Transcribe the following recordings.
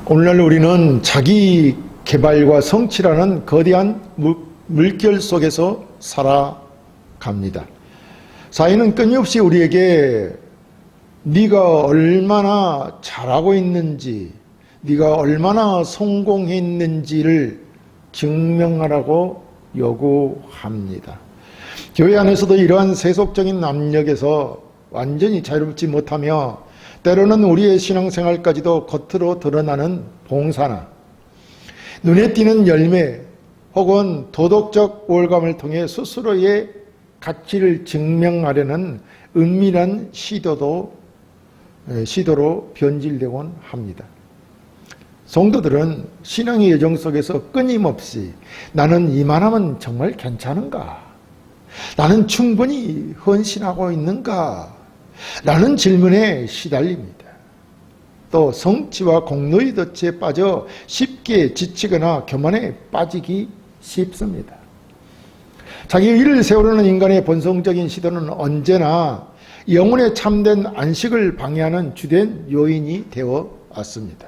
오늘날 우리는 자기 개발과 성취라는 거대한 물결 속에서 살아갑니다. 사회는 끊임없이 우리에게 네가 얼마나 잘하고 있는지, 네가 얼마나 성공했는지를 증명하라고 요구합니다. 교회 안에서도 이러한 세속적인 압력에서 완전히 자유롭지 못하며 때로는 우리의 신앙생활까지도 겉으로 드러나는 봉사나 눈에 띄는 열매 혹은 도덕적 우월감을 통해 스스로의 가치를 증명하려는 은밀한 시도로 변질되곤 합니다. 성도들은 신앙의 여정 속에서 끊임없이 나는 이만하면 정말 괜찮은가? 나는 충분히 헌신하고 있는가? 라는 질문에 시달립니다. 또 성취와 공로의 덫에 빠져 쉽게 지치거나 교만에 빠지기 쉽습니다. 자기 의를 세우려는 인간의 본성적인 시도는 언제나 영혼의 참된 안식을 방해하는 주된 요인이 되어 왔습니다.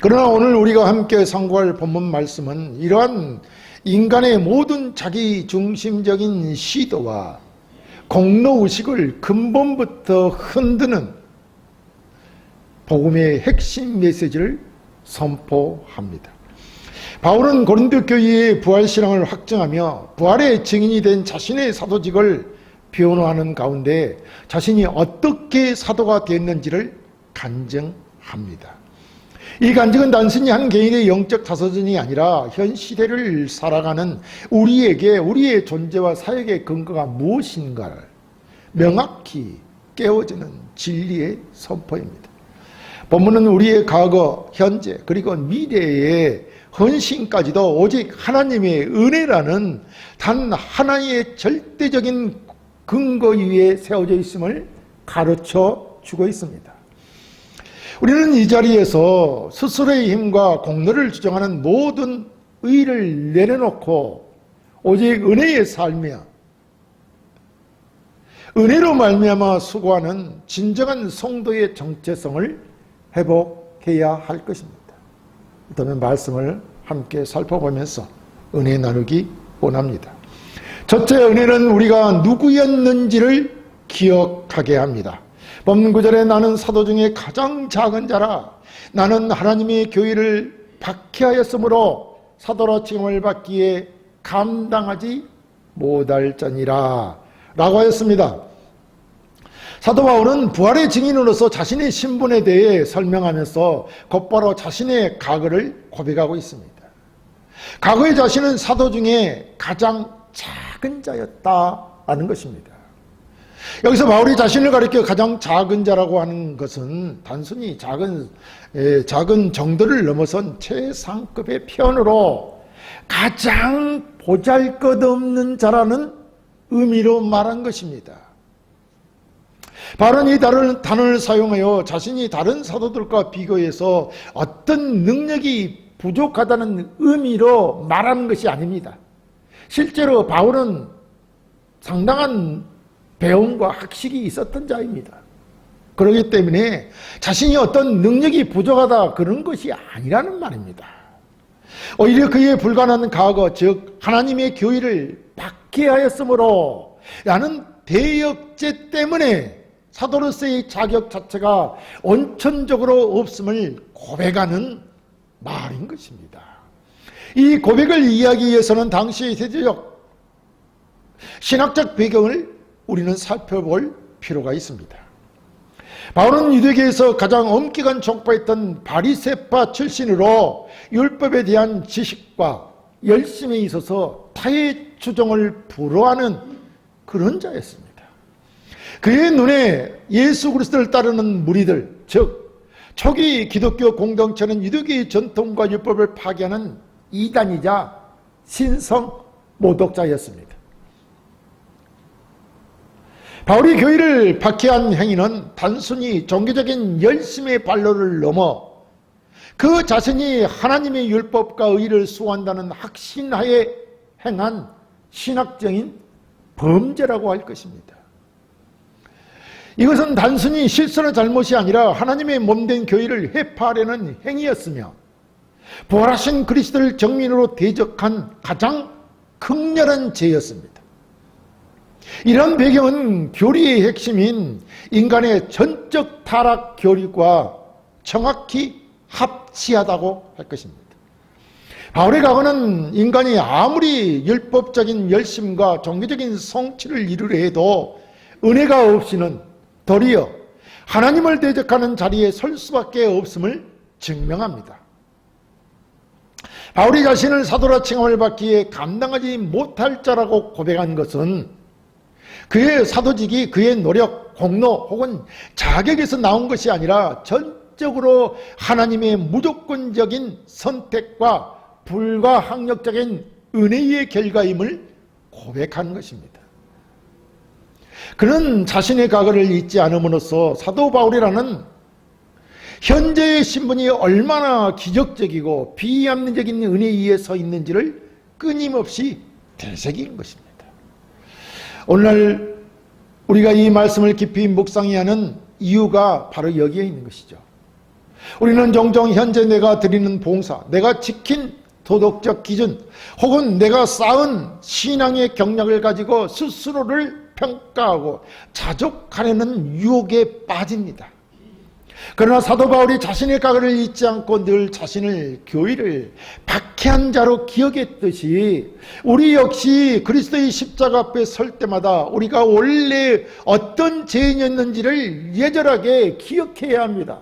그러나 오늘 우리가 함께 상고할 본문 말씀은 이러한 인간의 모든 자기 중심적인 시도와 공로의식을 근본부터 흔드는 복음의 핵심 메시지를 선포합니다. 바울은 고린도 교회의 부활신앙을 확증하며 부활의 증인이 된 자신의 사도직을 변호하는 가운데 자신이 어떻게 사도가 됐는지를 간증합니다. 이 간증은 단순히 한 개인의 영적 자서전이 아니라 현 시대를 살아가는 우리에게 우리의 존재와 사역의 근거가 무엇인가를 명확히 깨워주는 진리의 선포입니다. 본문은 우리의 과거, 현재, 그리고 미래의 헌신까지도 오직 하나님의 은혜라는 단 하나의 절대적인 근거 위에 세워져 있음을 가르쳐 주고 있습니다. 우리는 이 자리에서 스스로의 힘과 공로를 주장하는 모든 의의를 내려놓고 오직 은혜의 삶이야 은혜로 말미암아 수고하는 진정한 성도의 정체성을 회복해야 할 것입니다. 그러면 말씀을 함께 살펴보면서 은혜 나누기 원합니다. 첫째, 은혜는 우리가 누구였는지를 기억하게 합니다. 본문 9절에 나는 사도 중에 가장 작은 자라 나는 하나님의 교회를 박해하였으므로 사도로 칭함을 받기에 감당하지 못할 자니라 라고 하였습니다. 사도 바울은 부활의 증인으로서 자신의 신분에 대해 설명하면서 곧바로 자신의 과거를 고백하고 있습니다. 과거의 자신은 사도 중에 가장 작은 자였다라는 것입니다. 여기서 바울이 자신을 가리켜 가장 작은 자라고 하는 것은 단순히 작은 정도를 넘어선 최상급의 표현으로 가장 보잘것없는 자라는 의미로 말한 것입니다. 바울은 이 단어를 사용하여 자신이 다른 사도들과 비교해서 어떤 능력이 부족하다는 의미로 말하는 것이 아닙니다. 실제로 바울은 상당한 배움과 학식이 있었던 자입니다. 그렇기 때문에 자신이 어떤 능력이 부족하다 그런 것이 아니라는 말입니다. 오히려 그의 불가능한 과거, 즉 하나님의 교회를 박해하였으므로 라는 대역죄 때문에 사도로서의 자격 자체가 원천적으로 없음을 고백하는 말인 것입니다. 이 고백을 이해하기 위해서는 당시의 세대적 신학적 배경을 우리는 살펴볼 필요가 있습니다. 바울은 유대계에서 가장 엄격한 족파했던 바리새파 출신으로 율법에 대한 지식과 열심에 있어서 타의 추종을 불허하는 그런 자였습니다. 그의 눈에 예수 그리스도를 따르는 무리들, 즉 초기 기독교 공동체는 유대교의 전통과 율법을 파괴하는 이단이자 신성 모독자였습니다. 바울이 교회를 박해한 행위는 단순히 종교적인 열심의 발로를 넘어 그 자신이 하나님의 율법과 의를 수호한다는 확신하에 행한 신학적인 범죄라고 할 것입니다. 이것은 단순히 실수나 잘못이 아니라 하나님의 몸된 교회를 회파하려는 행위였으며 부활하신 그리스도를 정민으로 대적한 가장 극렬한 죄였습니다. 이런 배경은 교리의 핵심인 인간의 전적 타락 교리과 정확히 합치하다고 할 것입니다. 바울의 과거는 인간이 아무리 율법적인 열심과 종교적인 성취를 이루려 해도 은혜가 없이는 도리어 하나님을 대적하는 자리에 설 수밖에 없음을 증명합니다. 바울이 자신을 사도라 칭함을 받기에 감당하지 못할 자라고 고백한 것은 그의 사도직이 그의 노력, 공로 혹은 자격에서 나온 것이 아니라 전적으로 하나님의 무조건적인 선택과 불가항력적인 은혜의 결과임을 고백한 것입니다. 그는 자신의 과거를 잊지 않음으로써 사도 바울이라는 현재의 신분이 얼마나 기적적이고 비합리적인 은혜 위에 서 있는지를 끊임없이 되새긴 것입니다. 오늘 우리가 이 말씀을 깊이 묵상해야 하는 이유가 바로 여기에 있는 것이죠. 우리는 종종 현재 내가 드리는 봉사, 내가 지킨 도덕적 기준 혹은 내가 쌓은 신앙의 경력을 가지고 스스로를 평가하고 자족하려는 유혹에 빠집니다. 그러나 사도 바울이 자신의 과거를 잊지 않고 늘 자신을 교회를 박해한 자로 기억했듯이 우리 역시 그리스도의 십자가 앞에 설 때마다 우리가 원래 어떤 죄인이었는지를 예절하게 기억해야 합니다.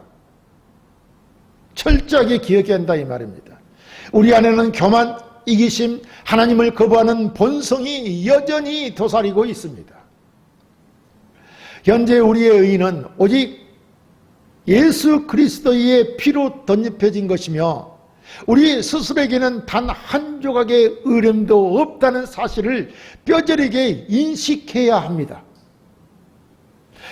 철저하게 기억해야 한다 이 말입니다. 우리 안에는 교만, 이기심, 하나님을 거부하는 본성이 여전히 도사리고 있습니다. 현재 우리의 의인은 오직 예수 그리스도의 피로 덧입혀진 것이며 우리 스스로에게는 단 한 조각의 의름도 없다는 사실을 뼈저리게 인식해야 합니다.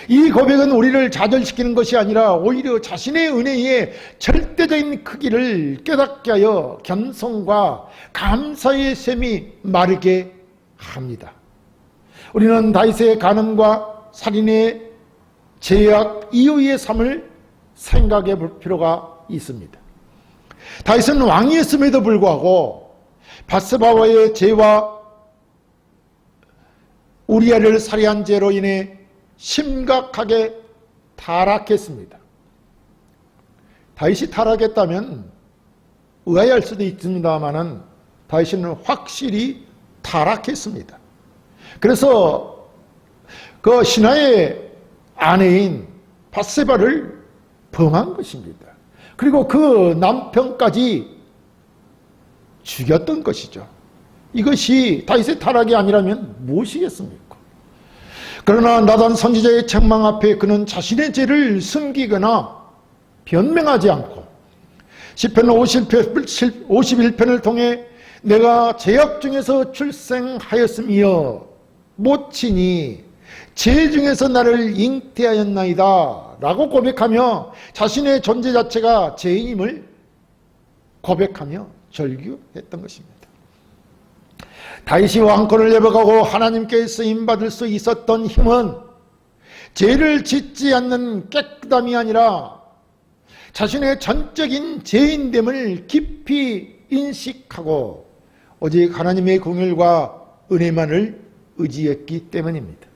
이 고백은 우리를 좌절시키는 것이 아니라 오히려 자신의 은혜의 절대적인 크기를 깨닫게 하여 겸손과 감사의 샘이 마르게 합니다. 우리는 다윗의 간음과 살인의 죄악 이후의 삶을 생각해 볼 필요가 있습니다. 다윗은 왕이었음에도 불구하고 밧세바와의 죄와 우리아를 살해한 죄로 인해 심각하게 타락했습니다. 다윗이 타락했다면 의아해할 수도 있습니다만 다윗은 확실히 타락했습니다. 그래서 그 신하의 아내인 밧세바를 범한 것입니다. 그리고 그 남편까지 죽였던 것이죠. 이것이 다윗의 타락이 아니라면 무엇이겠습니까? 그러나 나단 선지자의 책망 앞에 그는 자신의 죄를 숨기거나 변명하지 않고 시편 51편을 통해 내가 죄악 중에서 출생하였으며 못치니 죄 중에서 나를 잉태하였나이다 라고 고백하며 자신의 존재 자체가 죄인임을 고백하며 절규했던 것입니다. 다윗이 왕권을 예배하고 하나님께 쓰임받을 수 있었던 힘은 죄를 짓지 않는 깨끗함이 아니라 자신의 전적인 죄인됨을 깊이 인식하고 오직 하나님의 긍휼과 은혜만을 의지했기 때문입니다.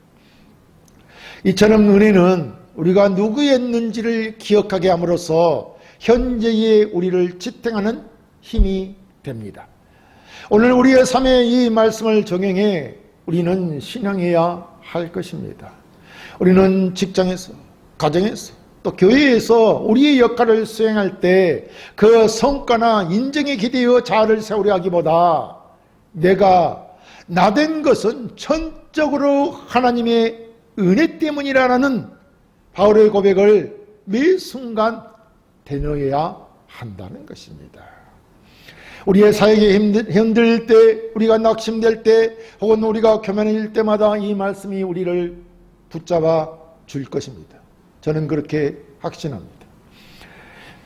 이처럼 은혜는 우리가 누구였는지를 기억하게 함으로써 현재의 우리를 지탱하는 힘이 됩니다. 오늘 우리의 삶에 이 말씀을 적용해 우리는 신앙해야 할 것입니다. 우리는 직장에서, 가정에서, 또 교회에서 우리의 역할을 수행할 때 그 성과나 인정에 기대어 자아를 세우려 하기보다 내가 나된 것은 전적으로 하나님의 은혜 때문이라는 바울의 고백을 매 순간 되뇌어야 한다는 것입니다. 우리의 사역이 힘들 때, 우리가 낙심될 때, 혹은 우리가 교만해질 때마다 이 말씀이 우리를 붙잡아 줄 것입니다. 저는 그렇게 확신합니다.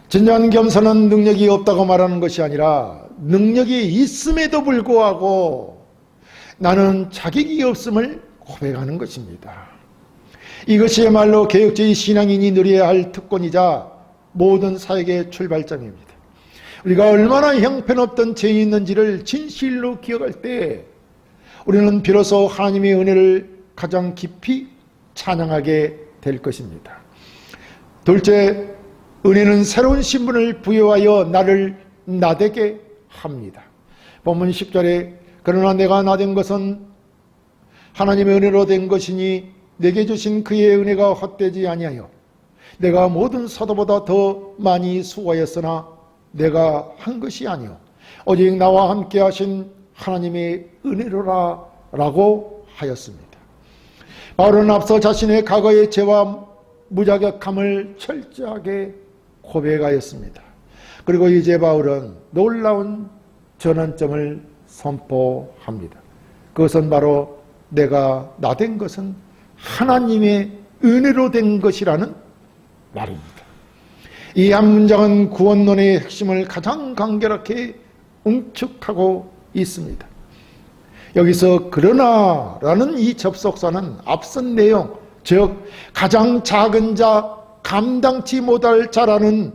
진정한 겸손은 능력이 없다고 말하는 것이 아니라 능력이 있음에도 불구하고 나는 자격이 없음을 고백하는 것입니다. 이것이야말로 개혁주의 신앙인이 누려야 할 특권이자 모든 사역의 출발점입니다. 우리가 얼마나 형편없던 죄인인지를 진실로 기억할 때 우리는 비로소 하나님의 은혜를 가장 깊이 찬양하게 될 것입니다. 둘째, 은혜는 새로운 신분을 부여하여 나를 나되게 합니다. 본문 10절에 그러나 내가 나된 것은 하나님의 은혜로 된 것이니 내게 주신 그의 은혜가 헛되지 아니하여 내가 모든 사도보다 더 많이 수고하였으나 내가 한 것이 아니요 오직 나와 함께 하신 하나님의 은혜로라 라고 하였습니다. 바울은 앞서 자신의 과거의 죄와 무자격함을 철저하게 고백하였습니다. 그리고 이제 바울은 놀라운 전환점을 선포합니다. 그것은 바로 내가 나된 것은 하나님의 은혜로 된 것이라는 말입니다. 이 한 문장은 구원론의 핵심을 가장 간결하게 응축하고 있습니다. 여기서 그러나라는 이 접속사는 앞선 내용, 즉 가장 작은 자, 감당치 못할 자라는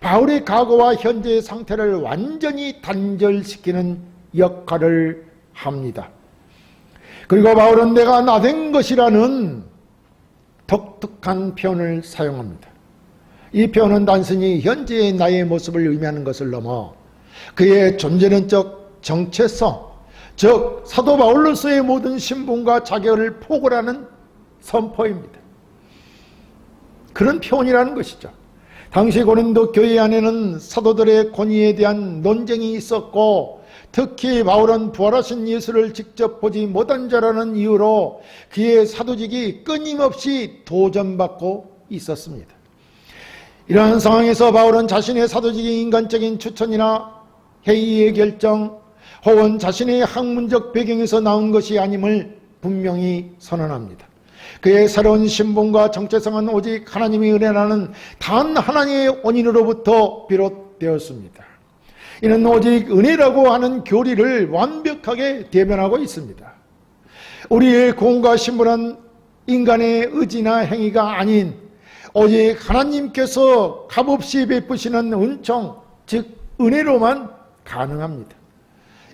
바울의 과거와 현재의 상태를 완전히 단절시키는 역할을 합니다. 그리고 바울은 내가 나된 것이라는 독특한 표현을 사용합니다. 이 표현은 단순히 현재의 나의 모습을 의미하는 것을 넘어 그의 존재론적 정체성, 즉 사도 바울로서의 모든 신분과 자격을 포괄하는 선포입니다. 그런 표현이라는 것이죠. 당시 고린도 교회 안에는 사도들의 권위에 대한 논쟁이 있었고 특히 바울은 부활하신 예수를 직접 보지 못한 자라는 이유로 그의 사도직이 끊임없이 도전받고 있었습니다. 이러한 상황에서 바울은 자신의 사도직이 인간적인 추천이나 회의의 결정 혹은 자신의 학문적 배경에서 나온 것이 아님을 분명히 선언합니다. 그의 새로운 신분과 정체성은 오직 하나님의 은혜라는 단 하나님의 원인으로부터 비롯되었습니다. 이는 오직 은혜라고 하는 교리를 완벽하게 대변하고 있습니다. 우리의 구원과 신분은 인간의 의지나 행위가 아닌 오직 하나님께서 값없이 베푸시는 은총, 즉 은혜로만 가능합니다.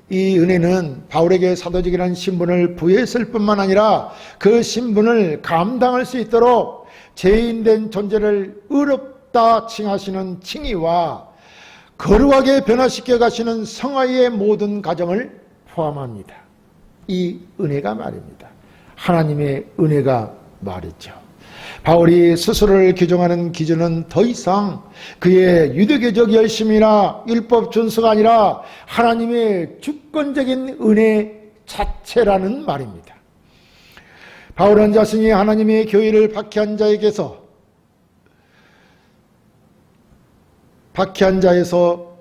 이 은혜는 바울에게 사도직이라는 신분을 부여했을 뿐만 아니라 그 신분을 감당할 수 있도록 죄인된 존재를 의롭다 칭하시는 칭의와 거룩하게 변화시켜 가시는 성화의 모든 과정을 포함합니다. 이 은혜가 말입니다. 하나님의 은혜가 말이죠. 바울이 스스로를 규정하는 기준은 더 이상 그의 유대교적 열심이나 율법 준수가 아니라 하나님의 주권적인 은혜 자체라는 말입니다. 바울은 자신이 하나님의 교회를 박해한 자에서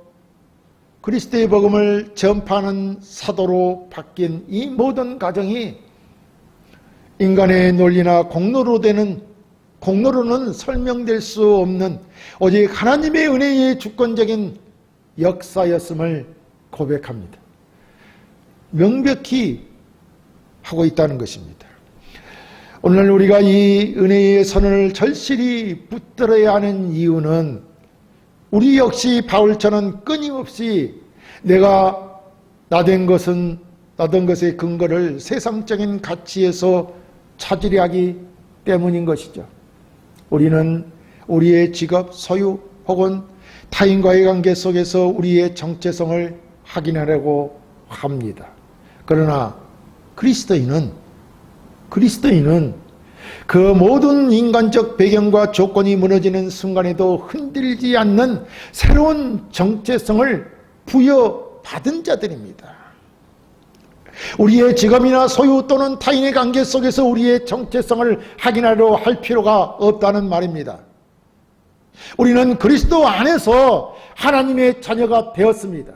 그리스도의 복음을 전파하는 사도로 바뀐 이 모든 과정이 인간의 논리나 공로로는 설명될 수 없는 오직 하나님의 은혜의 주권적인 역사였음을 고백합니다. 명백히 하고 있다는 것입니다. 오늘 우리가 이 은혜의 선언을 절실히 붙들어야 하는 이유는 우리 역시 바울처럼 끊임없이 내가 나된 것의 근거를 세상적인 가치에서 찾으려 하기 때문인 것이죠. 우리는 우리의 직업, 소유 혹은 타인과의 관계 속에서 우리의 정체성을 확인하려고 합니다. 그러나 그리스도인은 그 모든 인간적 배경과 조건이 무너지는 순간에도 흔들리지 않는 새로운 정체성을 부여받은 자들입니다. 우리의 직업이나 소유 또는 타인의 관계 속에서 우리의 정체성을 확인하려 할 필요가 없다는 말입니다. 우리는 그리스도 안에서 하나님의 자녀가 되었습니다.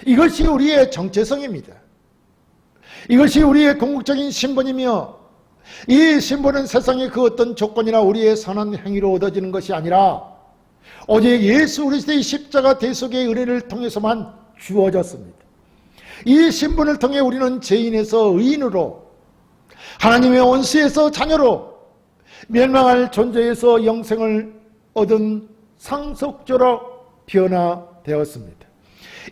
이것이 우리의 정체성입니다. 이것이 우리의 궁극적인 신분이며 이 신분은 세상의 그 어떤 조건이나 우리의 선한 행위로 얻어지는 것이 아니라 오직 예수 그리스도의 십자가 대속의 은혜를 통해서만 주어졌습니다. 이 신분을 통해 우리는 죄인에서 의인으로, 하나님의 원수에서 자녀로, 멸망할 존재에서 영생을 얻은 상속자로 변화되었습니다.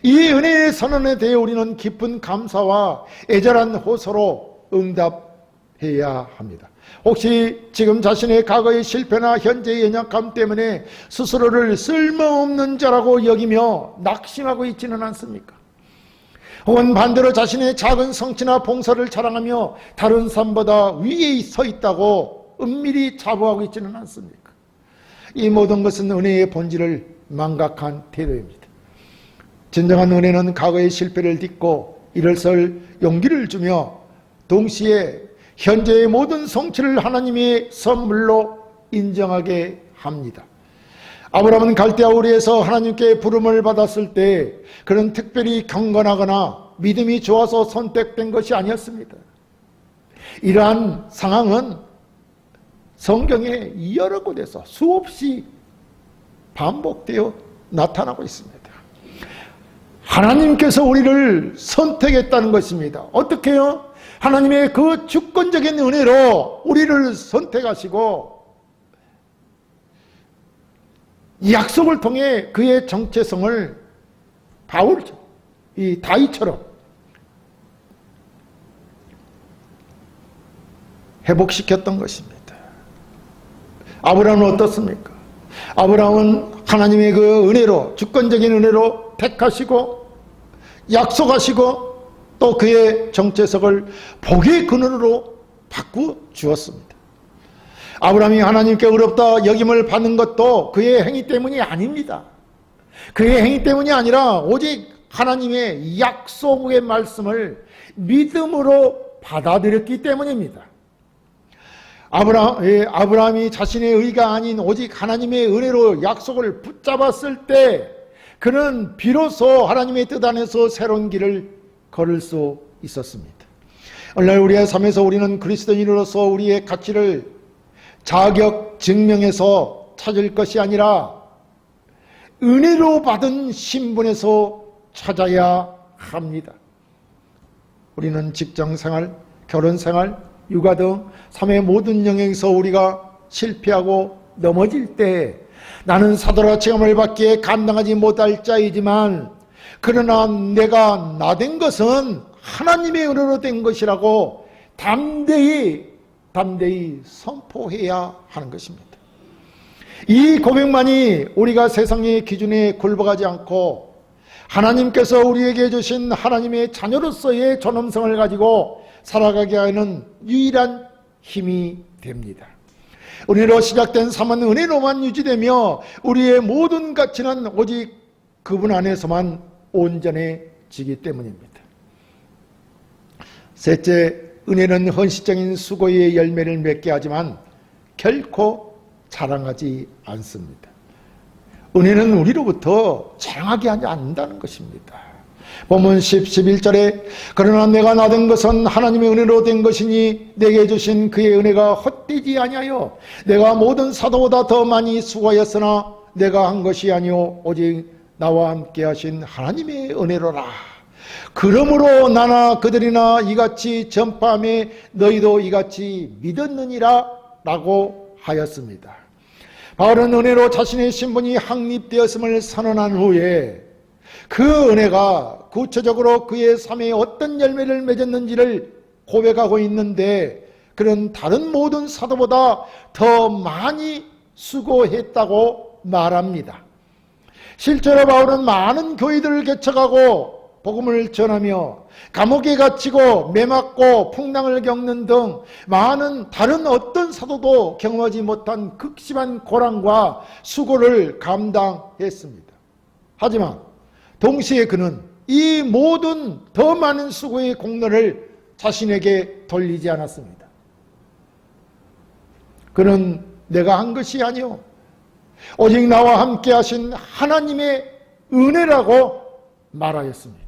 이 은혜의 선언에 대해 우리는 깊은 감사와 애절한 호소로 응답해야 합니다. 혹시 지금 자신의 과거의 실패나 현재의 연약함 때문에 스스로를 쓸모없는 자라고 여기며 낙심하고 있지는 않습니까? 혹은 반대로 자신의 작은 성취나 봉사를 자랑하며 다른 사람보다 위에 서 있다고 은밀히 자부하고 있지는 않습니까? 이 모든 것은 은혜의 본질을 망각한 태도입니다. 진정한 은혜는 과거의 실패를 딛고 일어설 용기를 주며 동시에 현재의 모든 성취를 하나님의 선물로 인정하게 합니다. 아브라함은 갈대아 우리에서 하나님께 부름을 받았을 때 그는 특별히 경건하거나 믿음이 좋아서 선택된 것이 아니었습니다. 이러한 상황은 성경에 여러 곳에서 수없이 반복되어 나타나고 있습니다. 하나님께서 우리를 선택했다는 것입니다. 어떻게 해요? 하나님의 그 주권적인 은혜로 우리를 선택하시고 약속을 통해 그의 정체성을 이 다윗처럼 회복시켰던 것입니다. 아브라함은 어떻습니까? 아브라함은 하나님의 그 은혜로, 주권적인 은혜로 택하시고 약속하시고 또 그의 정체성을 복의 근원으로 바꾸어 주었습니다. 아브라함이 하나님께 의롭다 여김을 받는 것도 그의 행위 때문이 아닙니다. 그의 행위 때문이 아니라 오직 하나님의 약속의 말씀을 믿음으로 받아들였기 때문입니다. 아브라함이 자신의 의가 아닌 오직 하나님의 은혜로 약속을 붙잡았을 때 그는 비로소 하나님의 뜻 안에서 새로운 길을 걸을 수 있었습니다. 오늘날 우리의 삶에서 우리는 그리스도인으로서 우리의 가치를 자격 증명해서 찾을 것이 아니라 은혜로 받은 신분에서 찾아야 합니다. 우리는 직장생활, 결혼생활, 육아 등 삶의 모든 영역에서 우리가 실패하고 넘어질 때 나는 사도라 체험을 받기에 감당하지 못할 자이지만 그러나 내가 나된 것은 하나님의 은혜로 된 것이라고 담대히 선포해야 하는 것입니다. 이 고백만이 우리가 세상의 기준에 굴복하지 않고 하나님께서 우리에게 주신 하나님의 자녀로서의 존엄성을 가지고 살아가게 하는 유일한 힘이 됩니다. 은혜로 시작된 삶은 은혜로만 유지되며 우리의 모든 가치는 오직 그분 안에서만 온전해지기 때문입니다. 셋째, 은혜는 헌신적인 수고의 열매를 맺게 하지만 결코 자랑하지 않습니다. 은혜는 우리로부터 자랑하게 하지 않는다는 것입니다. 본문 11절에 그러나 내가 나된 것은 하나님의 은혜로 된 것이니 내게 주신 그의 은혜가 헛되지 아니하여 내가 모든 사도보다 더 많이 수고하였으나 내가 한 것이 아니오 오직 나와 함께 하신 하나님의 은혜로라. 그러므로 나나 그들이나 이같이 전파하며 너희도 이같이 믿었느니라 라고 하였습니다. 바울은 은혜로 자신의 신분이 확립되었음을 선언한 후에 그 은혜가 구체적으로 그의 삶에 어떤 열매를 맺었는지를 고백하고 있는데 그는 다른 모든 사도보다 더 많이 수고했다고 말합니다. 실제로 바울은 많은 교회들을 개척하고 복음을 전하며 감옥에 갇히고 매맞고 풍랑을 겪는 등 많은 다른 어떤 사도도 경험하지 못한 극심한 고난과 수고를 감당했습니다. 하지만 동시에 그는 이 모든 더 많은 수고의 공로를 자신에게 돌리지 않았습니다. 그는 내가 한 것이 아니오 오직 나와 함께 하신 하나님의 은혜라고 말하였습니다.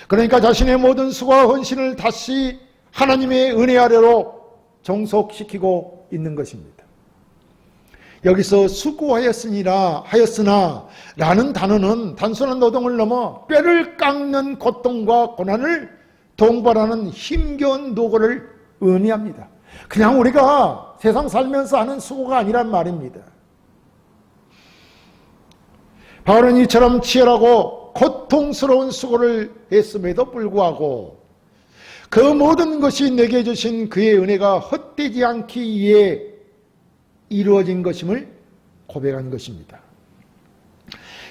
그러니까 자신의 모든 수고와 헌신을 다시 하나님의 은혜 아래로 종속시키고 있는 것입니다. 여기서 수고하였으나 라는 단어는 단순한 노동을 넘어 뼈를 깎는 고통과 고난을 동반하는 힘겨운 노고를 의미합니다. 그냥 우리가 세상 살면서 하는 수고가 아니란 말입니다. 바울은 이처럼 치열하고 고통스러운 수고를 했음에도 불구하고 그 모든 것이 내게 주신 그의 은혜가 헛되지 않기 위해 이루어진 것임을 고백한 것입니다.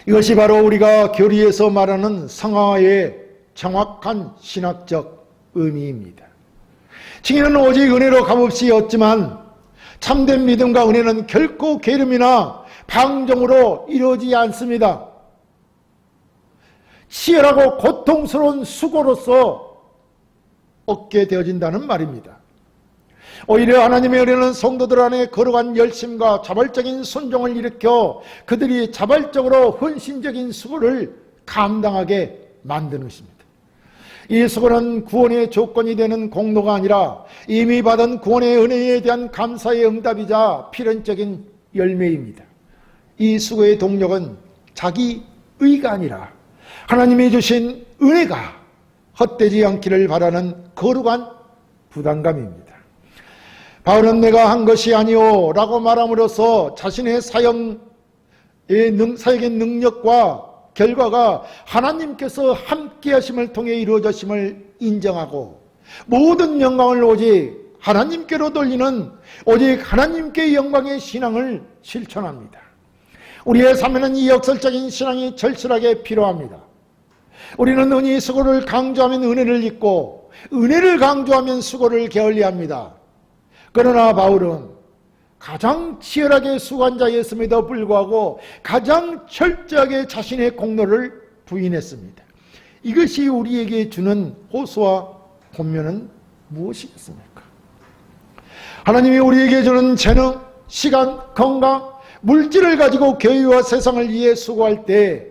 이것이 바로 우리가 교리에서 말하는 성화의 정확한 신학적 의미입니다. 칭의는 오직 은혜로 값없이 얻지만 참된 믿음과 은혜는 결코 계름이나 방종으로 이루어지지 않습니다. 치열하고 고통스러운 수고로서 얻게 되어진다는 말입니다. 오히려 하나님의 은혜는 성도들 안에 거룩한 열심과 자발적인 순종을 일으켜 그들이 자발적으로 헌신적인 수고를 감당하게 만드는 것입니다. 이 수고는 구원의 조건이 되는 공로가 아니라 이미 받은 구원의 은혜에 대한 감사의 응답이자 필연적인 열매입니다. 이 수고의 동력은 자기 의가 아니라 하나님이 주신 은혜가 헛되지 않기를 바라는 거룩한 부담감입니다. 바울은 내가 한 것이 아니오 라고 말함으로써 자신의 사역의 능력과 결과가 하나님께서 함께 하심을 통해 이루어졌음을 인정하고 모든 영광을 오직 하나님께로 돌리는 오직 하나님께 영광의 신앙을 실천합니다. 우리의 삶에는 이 역설적인 신앙이 절실하게 필요합니다. 우리는 은희 수고를 강조하면 은혜를 잊고 은혜를 강조하면 수고를 게을리합니다. 그러나 바울은 가장 치열하게 수고한 자였음에도 불구하고 가장 철저하게 자신의 공로를 부인했습니다. 이것이 우리에게 주는 호소와 권면은 무엇이겠습니까? 하나님이 우리에게 주는 재능, 시간, 건강, 물질을 가지고 교회와 세상을 위해 수고할 때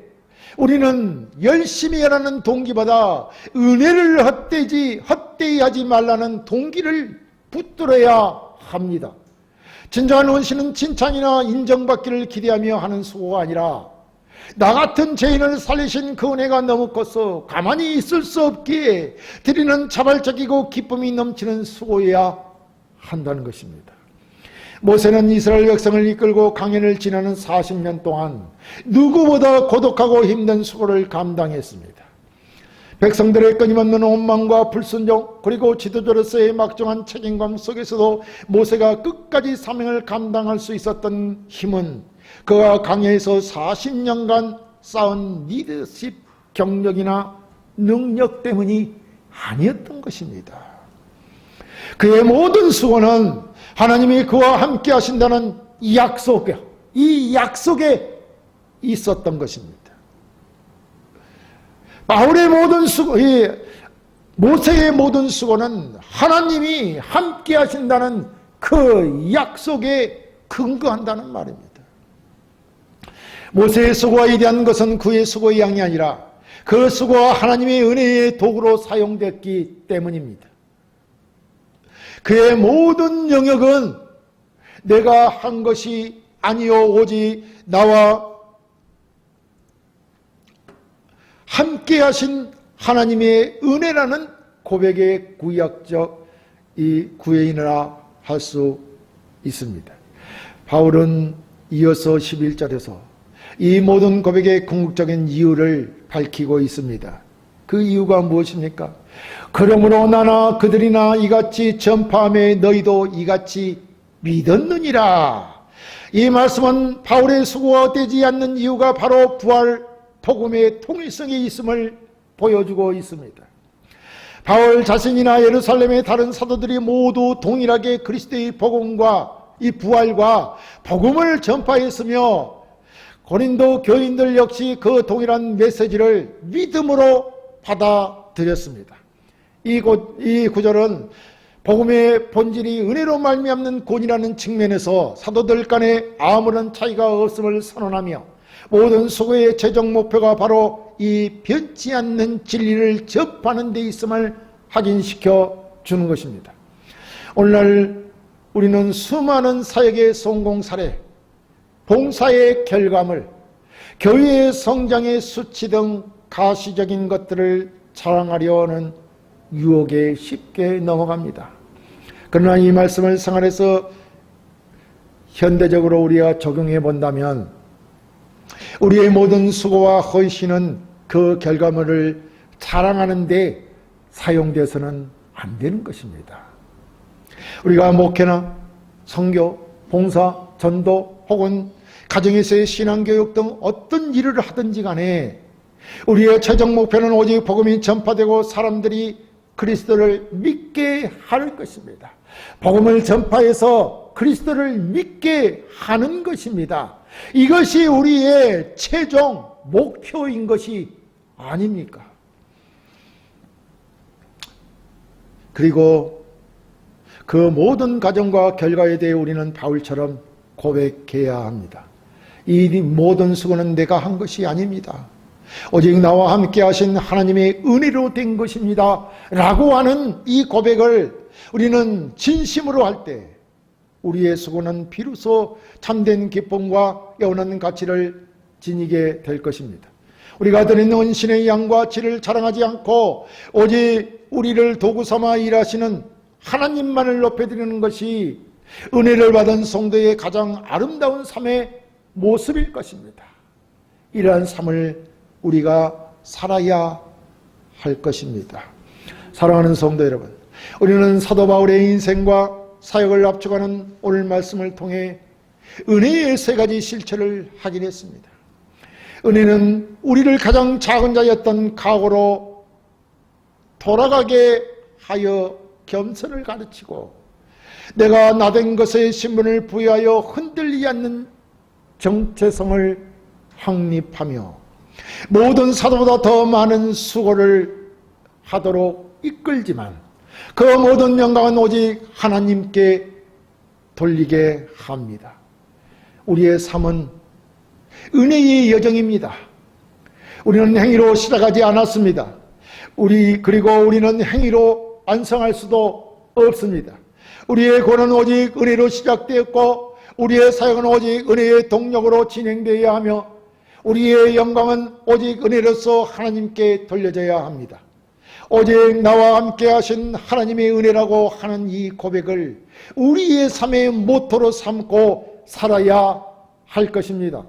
우리는 열심히 하라는 동기보다 은혜를 헛되이 하지 말라는 동기를 붙들어야 합니다. 진정한 헌신은 칭찬이나 인정받기를 기대하며 하는 수고가 아니라 나 같은 죄인을 살리신 그 은혜가 너무 커서 가만히 있을 수 없기에 드리는 자발적이고 기쁨이 넘치는 수고여야 한다는 것입니다. 모세는 이스라엘 백성을 이끌고 강연을 지나는 40년 동안 누구보다 고독하고 힘든 수고를 감당했습니다. 백성들의 끊임없는 원망과 불순종 그리고 지도자로서의 막중한 책임감 속에서도 모세가 끝까지 사명을 감당할 수 있었던 힘은 그가 강야에서 40년간 쌓은 리더십 경력이나 능력 때문이 아니었던 것입니다. 그의 모든 수고는 하나님이 그와 함께 하신다는 이 약속에 있었던 것입니다. 바울의 모든 수고, 모세의 모든 수고는 하나님이 함께 하신다는 그 약속에 근거한다는 말입니다. 모세의 수고가 위대한 것은 그의 수고의 양이 아니라 그 수고가 하나님의 은혜의 도구로 사용됐기 때문입니다. 그의 모든 영역은 내가 한 것이 아니요 오직 나와 함께 하신 하나님의 은혜라는 고백의 구약적 이 구애인이라 할 수 있습니다. 바울은 이어서 11절에서 이 모든 고백의 궁극적인 이유를 밝히고 있습니다. 그 이유가 무엇입니까? 그러므로 나나 그들이나 이같이 전파함에 너희도 이같이 믿었느니라. 이 말씀은 바울의 수고가 되지 않는 이유가 바로 부활 복음의 통일성에 있음을 보여주고 있습니다. 바울 자신이나 예루살렘의 다른 사도들이 모두 동일하게 그리스도의 복음과 이 부활과 복음을 전파했으며 고린도 교인들 역시 그 동일한 메시지를 믿음으로 받아들였습니다. 이 구절은 복음의 본질이 은혜로 말미암는 구원이라는 측면에서 사도들 간에 아무런 차이가 없음을 선언하며 모든 수고의 최종 목표가 바로 이 변치 않는 진리를 접하는 데 있음을 확인시켜 주는 것입니다. 오늘날 우리는 수많은 사역의 성공 사례, 봉사의 결과물, 교회의 성장의 수치 등 가시적인 것들을 자랑하려 하는 유혹에 쉽게 넘어갑니다. 그러나 이 말씀을 생활에서 현대적으로 우리가 적용해 본다면 우리의 모든 수고와 헌신은 그 결과물을 자랑하는 데 사용돼서는 안 되는 것입니다. 우리가 목회나 선교, 봉사, 전도 혹은 가정에서의 신앙교육 등 어떤 일을 하든지 간에 우리의 최종 목표는 오직 복음이 전파되고 사람들이 그리스도를 믿게 하는 것입니다. 복음을 전파해서 그리스도를 믿게 하는 것입니다. 이것이 우리의 최종 목표인 것이 아닙니까? 그리고 그 모든 과정과 결과에 대해 우리는 바울처럼 고백해야 합니다. 이 모든 수고는 내가 한 것이 아닙니다. 오직 나와 함께 하신 하나님의 은혜로 된 것입니다. 라고 하는 이 고백을 우리는 진심으로 할 때 우리의 수고는 비로소 참된 기쁨과 영원한 가치를 지니게 될 것입니다. 우리가 드리는 은신의 양과 질을 자랑하지 않고 오직 우리를 도구 삼아 일하시는 하나님만을 높여드리는 것이 은혜를 받은 성도의 가장 아름다운 삶의 모습일 것입니다. 이러한 삶을 우리가 살아야 할 것입니다. 사랑하는 성도 여러분, 우리는 사도 바울의 인생과 사역을 압축하는 오늘 말씀을 통해 은혜의 세 가지 실체를 확인했습니다. 은혜는 우리를 가장 작은 자였던 각오로 돌아가게 하여 겸손을 가르치고 내가 나된 것의 신분을 부여하여 흔들리지 않는 정체성을 확립하며 모든 사도보다 더 많은 수고를 하도록 이끌지만 그 모든 영광은 오직 하나님께 돌리게 합니다. 우리의 삶은 은혜의 여정입니다. 우리는 행위로 시작하지 않았습니다. 그리고 우리는 행위로 완성할 수도 없습니다. 우리의 고는 오직 은혜로 시작되었고 우리의 사역은 오직 은혜의 동력으로 진행되어야 하며 우리의 영광은 오직 은혜로서 하나님께 돌려져야 합니다. 오직 나와 함께 하신 하나님의 은혜라고 하는 이 고백을 우리의 삶의 모토로 삼고 살아야 할 것입니다.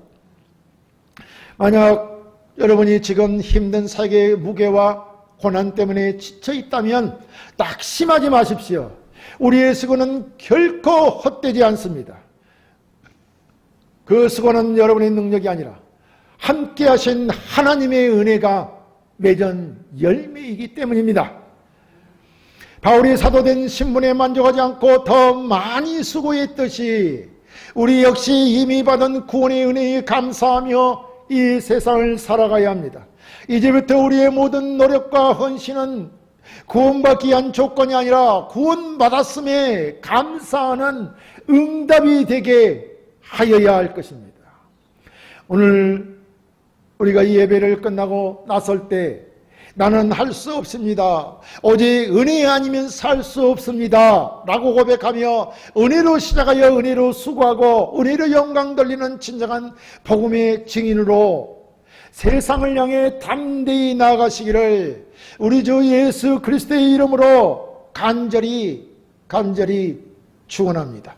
만약 여러분이 지금 힘든 사역의 무게와 고난 때문에 지쳐 있다면 낙심하지 마십시오. 우리의 수고는 결코 헛되지 않습니다. 그 수고는 여러분의 능력이 아니라 함께 하신 하나님의 은혜가 맺은 열매이기 때문입니다. 바울이 사도된 신분에 만족하지 않고 더 많이 수고했듯이 우리 역시 이미 받은 구원의 은혜에 감사하며 이 세상을 살아가야 합니다. 이제부터 우리의 모든 노력과 헌신은 구원받기 위한 조건이 아니라 구원받았음에 감사하는 응답이 되게 하여야 할 것입니다. 오늘 우리가 이 예배를 끝나고 나설 때 나는 할 수 없습니다. 오직 은혜 아니면 살 수 없습니다. 라고 고백하며 은혜로 시작하여 은혜로 수고하고 은혜로 영광 돌리는 진정한 복음의 증인으로 세상을 향해 담대히 나아가시기를 우리 주 예수 그리스도의 이름으로 간절히 축원합니다.